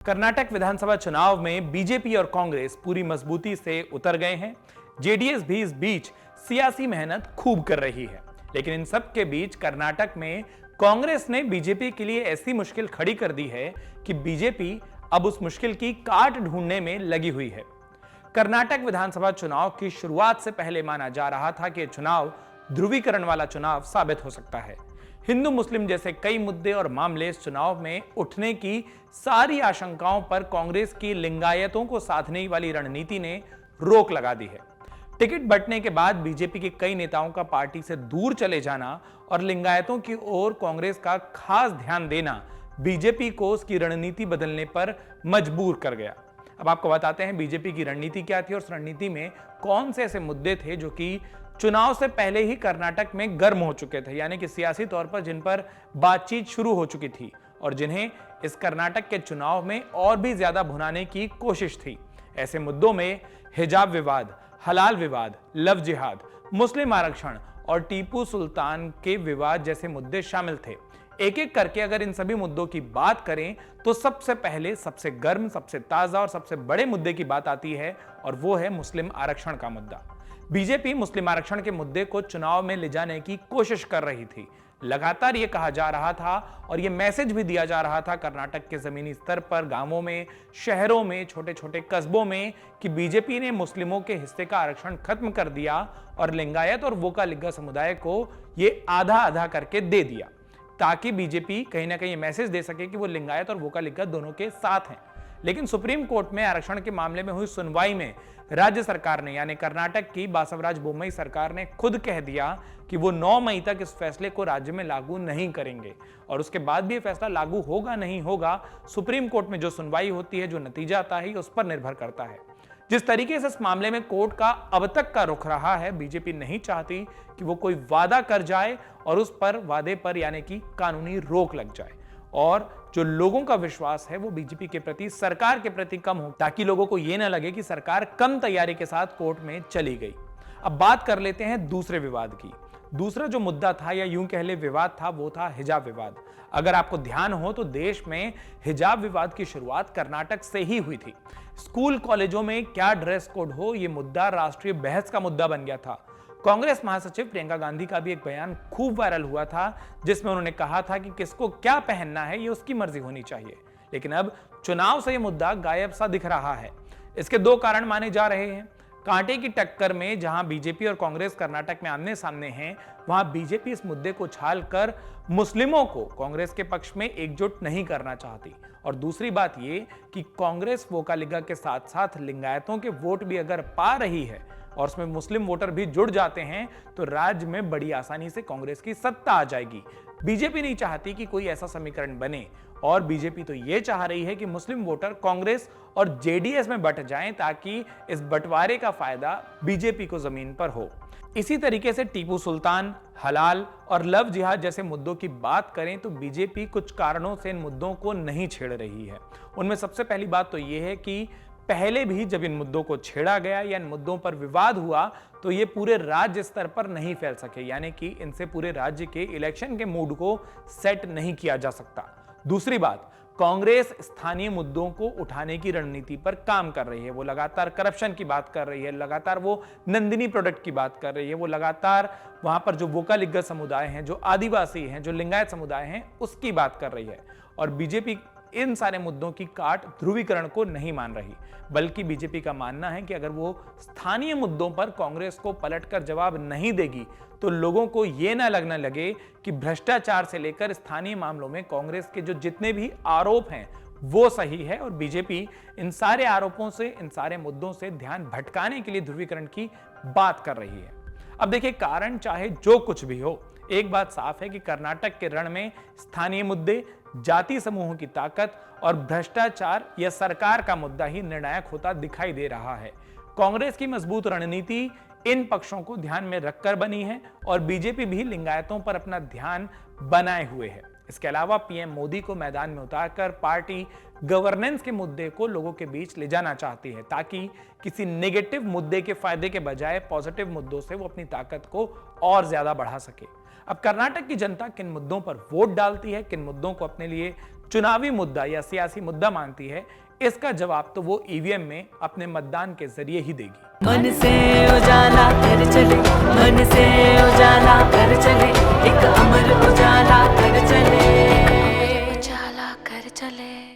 कर्नाटक विधानसभा चुनाव में बीजेपी और कांग्रेस पूरी मजबूती से उतर गए हैं। जेडीएस भी इस बीच सियासी मेहनत खूब कर रही है, लेकिन इन सब के बीच कर्नाटक में कांग्रेस ने बीजेपी के लिए ऐसी मुश्किल खड़ी कर दी है कि बीजेपी अब उस मुश्किल की काट ढूंढने में लगी हुई है। कर्नाटक विधानसभा चुनाव की शुरुआत से पहले माना जा रहा था कि चुनाव ध्रुवीकरण वाला चुनाव साबित हो सकता है। हिंदू मुस्लिम जैसे कई मुद्दे और मामले इस चुनाव में उठने की सारी आशंकाओं पर कांग्रेस की लिंगायतों को साधने वाली रणनीति ने रोक लगा दी है। टिकट बंटने के बाद बीजेपी के कई नेताओं का पार्टी से दूर चले जाना और लिंगायतों की ओर कांग्रेस का खास ध्यान देना बीजेपी को उसकी रणनीति बदलने पर मजबूर कर गया। अब आपको बताते हैं बीजेपी की रणनीति क्या थी और उस रणनीति में कौन से ऐसे मुद्दे थे जो कि चुनाव से पहले ही कर्नाटक में गर्म हो चुके थे, यानी कि सियासी तौर पर जिन पर बातचीत शुरू हो चुकी थी और जिन्हें इस कर्नाटक के चुनाव में और भी ज्यादा भुनाने की कोशिश थी। ऐसे मुद्दों में हिजाब विवाद, हलाल विवाद, लव जिहाद, मुस्लिम आरक्षण और टीपू सुल्तान के विवाद जैसे मुद्दे शामिल थे। एक एक करके अगर इन सभी मुद्दों की बात करें तो सबसे पहले सबसे गर्म, सबसे ताजा और सबसे बड़े मुद्दे की बात आती है और वो है मुस्लिम आरक्षण का मुद्दा। बीजेपी मुस्लिम आरक्षण के मुद्दे को चुनाव में ले जाने की कोशिश कर रही थी। लगातार यह कहा जा रहा था और यह मैसेज भी दिया जा रहा था कर्नाटक के जमीनी स्तर पर, गांवों में, शहरों में, छोटे छोटे कस्बों में कि बीजेपी ने मुस्लिमों के हिस्से का आरक्षण खत्म कर दिया और लिंगायत और वोकालिगा समुदाय को यह आधा आधा करके दे दिया, ताकि बीजेपी कहीं ना कहीं मैसेज दे सके कि वो लिंगायत और वोकालिगा दोनों के साथ हैं। लेकिन सुप्रीम कोर्ट में आरक्षण के मामले में हुई सुनवाई में राज्य सरकार ने, यानी कर्नाटक की बासवराज बोम्मई सरकार ने खुद कह दिया कि वो 9 मई तक इस फैसले को राज्य में लागू नहीं करेंगे और उसके बाद भी ये फैसला लागू होगा नहीं होगा, सुप्रीम कोर्ट में जो सुनवाई होती है, जो नतीजा आता है, उस पर निर्भर करता है। जिस तरीके से इस मामले में कोर्ट का अब तक का रुख रहा है, बीजेपी नहीं चाहती कि वो कोई वादा कर जाए और उस पर वादे पर यानी कि कानूनी रोक लग जाए और जो लोगों का विश्वास है वो बीजेपी के प्रति, सरकार के प्रति कम हो, ताकि लोगों को यह ना लगे कि सरकार कम तैयारी के साथ कोर्ट में चली गई। अब बात कर लेते हैं दूसरे विवाद की। दूसरा जो मुद्दा था या यूं कह ले विवाद था, वो था हिजाब विवाद। अगर आपको ध्यान हो तो देश में हिजाब विवाद की शुरुआत कर्नाटक से ही हुई थी। स्कूल कॉलेजों में क्या ड्रेस कोड हो, यह मुद्दा राष्ट्रीय बहस का मुद्दा बन गया था। कांग्रेस महासचिव प्रियंका गांधी का भी एक बयान खूब वायरल हुआ था जिसमें उन्होंने कहा था कि किसको क्या पहनना है ये उसकी मर्जी होनी चाहिए। लेकिन अब चुनाव से यह मुद्दा गायब सा दिख रहा है। इसके 2 कारण माने जा रहे हैं। कांटे की टक्कर में जहां बीजेपी और कांग्रेस कर्नाटक में आमने सामने हैं, वहां बीजेपी इस मुद्दे को छालकर मुस्लिमों को कांग्रेस के पक्ष में एकजुट नहीं करना चाहती। और दूसरी बात यह कि कांग्रेस वोकालिगा के साथ साथ लिंगायतों के वोट भी अगर पा रही है और उसमें मुस्लिम वोटर भी जुड़ जाते हैं तो राज्य में बड़ी आसानी से कांग्रेस की सत्ता आ जाएगी। बीजेपी नहीं चाहती कि कोई ऐसा समीकरण बने और बीजेपी तो यह चाह रही है कि मुस्लिम वोटर कांग्रेस और जेडीएस में बंट जाएं ताकि इस बंटवारे का फायदा बीजेपी को जमीन पर हो। इसी तरीके से टीपू सुल्तान, हलाल और लव जिहाद जैसे मुद्दों की बात करें तो बीजेपी कुछ कारणों से इन मुद्दों को नहीं छेड़ रही है। उनमें सबसे पहली बात तो यह है कि पहले भी जब इन मुद्दों को छेड़ा गया या इन मुद्दों पर विवाद हुआ तो ये पूरे राज्य स्तर पर नहीं फैल सके, यानी कि इनसे पूरे राज्य के इलेक्शन के मूड को सेट नहीं किया जा सकता। दूसरी बात, कांग्रेस स्थानीय मुद्दों को उठाने की रणनीति पर काम कर रही है। वो लगातार करप्शन की बात कर रही है, लगातार वो नंदिनी प्रोडक्ट की बात कर रही है, वो लगातार वहां पर जो वोकालिगा समुदाय हैं, जो आदिवासी हैं, जो लिंगायत समुदाय हैं, उसकी बात कर रही है। और बीजेपी इन सारे मुद्दों की काट ध्रुवीकरण को नहीं मान रही, बल्कि बीजेपी का मानना है कि अगर वो स्थानीय मुद्दों पर कांग्रेस को पलटकर जवाब नहीं देगी तो लोगों को यह ना लगने लगे कि भ्रष्टाचार से लेकर स्थानीय मामलों में कांग्रेस के जो जितने भी आरोप हैं वो सही है। और बीजेपी इन सारे आरोपों से, इन सारे मुद्दों से ध्यान भटकाने के लिए ध्रुवीकरण की बात कर रही है। अब देखिए, कारण चाहे जो कुछ भी हो, एक बात साफ है कि कर्नाटक के रण में स्थानीय मुद्दे, जाति समूहों की ताकत और भ्रष्टाचार या सरकार का मुद्दा ही निर्णायक होता दिखाई दे रहा है। कांग्रेस की मजबूत रणनीति इन पक्षों को ध्यान में रखकर बनी है और बीजेपी भी लिंगायतों पर अपना ध्यान बनाए हुए है। इसके अलावा पीएम मोदी को मैदान में उतारकर पार्टी गवर्नेंस के मुद्दे को लोगों के बीच ले जाना चाहती है, ताकि किसी नेगेटिव मुद्दे के फायदे के बजाय पॉजिटिव मुद्दों से वो अपनी ताकत को और ज्यादा बढ़ा सके। अब कर्नाटक की जनता किन मुद्दों पर वोट डालती है, किन मुद्दों को अपने लिए चुनावी मुद्दा या सियासी मुद्दा मानती है, इसका जवाब तो वो ईवीएम में अपने मतदान के जरिए ही देगी। मन से उजाला कर चले,